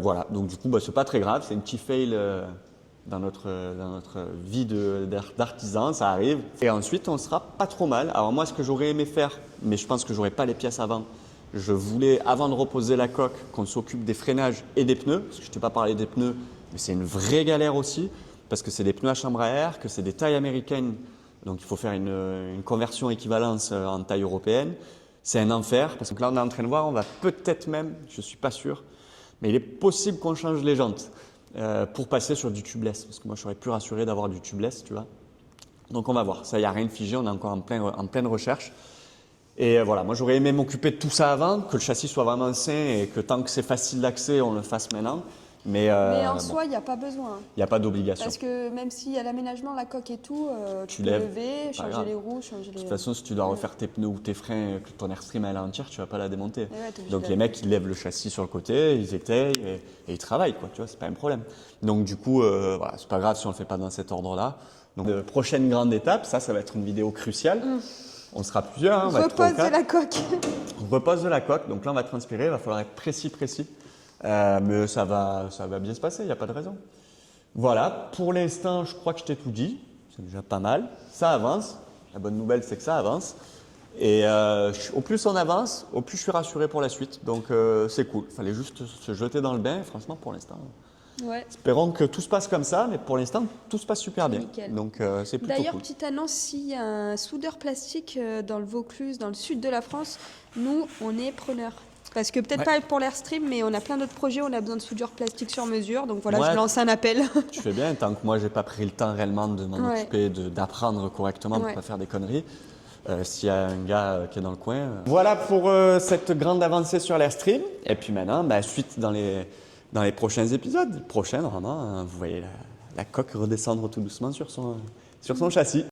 voilà, donc du coup, bah, c'est pas très grave, c'est un petit fail dans notre vie d'artisan, ça arrive. Et ensuite, on sera pas trop mal. Alors moi, ce que j'aurais aimé faire, mais je pense que j'aurais pas les pièces avant, je voulais, avant de reposer la coque, qu'on s'occupe des freinages et des pneus, parce que je t'ai pas parlé des pneus, mais c'est une vraie galère aussi, parce que c'est des pneus à chambre à air, que c'est des tailles américaines, donc il faut faire une conversion équivalence en taille européenne. C'est un enfer, parce que là, on est en train de voir, on va peut-être même, je suis pas sûr, mais il est possible qu'on change les jantes pour passer sur du tubeless, parce que moi, je serais plus rassuré d'avoir du tubeless, tu vois. Donc on va voir, ça, il n'y a rien de figé, on est encore en pleine recherche. Et voilà, moi j'aurais aimé m'occuper de tout ça avant, que le châssis soit vraiment sain et que tant que c'est facile d'accès, on le fasse maintenant. Mais en soi, il n'y a pas besoin. Il n'y a pas d'obligation. Parce que même s'il y a l'aménagement, la coque et tout, tu peux lèves, lever, changer grave. les roues, changer les… De toute façon, si tu dois refaire tes pneus ou tes freins, que ton Airstream elle est entière, tu ne vas pas la démonter. Ouais, Donc les mecs, ils lèvent le châssis sur le côté, ils étayent et ils travaillent, quoi. Tu vois, c'est pas un problème. Donc du coup, voilà, c'est pas grave si on le fait pas dans cet ordre-là. Donc prochaine grande étape, ça va être une vidéo cruciale. On sera plusieurs, hein, on va être Repose de la coque. On repose de la coque, donc là on va transpirer, il va falloir être précis. Mais ça va bien se passer, il n'y a pas de raison. Voilà, pour l'instant, je crois que je t'ai tout dit. C'est déjà pas mal. Ça avance. La bonne nouvelle, c'est que ça avance. Et au plus on avance, au plus je suis rassuré pour la suite. Donc c'est cool. Il fallait juste se jeter dans le bain. Et franchement, pour l'instant, Ouais. espérons que tout se passe comme ça. Mais pour l'instant, tout se passe super bien. Nickel. Donc c'est plutôt D'ailleurs, cool. petite annonce, s'il y a un soudeur plastique dans le Vaucluse, dans le sud de la France, nous, on est preneurs. Parce que peut-être pas pour l'Airstream, mais on a plein d'autres projets, on a besoin de soudure plastique sur mesure. Donc voilà, Ouais. je lance un appel. Tu fais bien, tant que moi, j'ai pas pris le temps réellement de m'en occuper, d'apprendre correctement pour pas faire des conneries. S'il y a un gars qui est dans le coin. Voilà pour cette grande avancée sur l'Airstream. Et puis maintenant, suite dans les prochains épisodes. Prochain, normalement, vous voyez la coque redescendre tout doucement sur son châssis.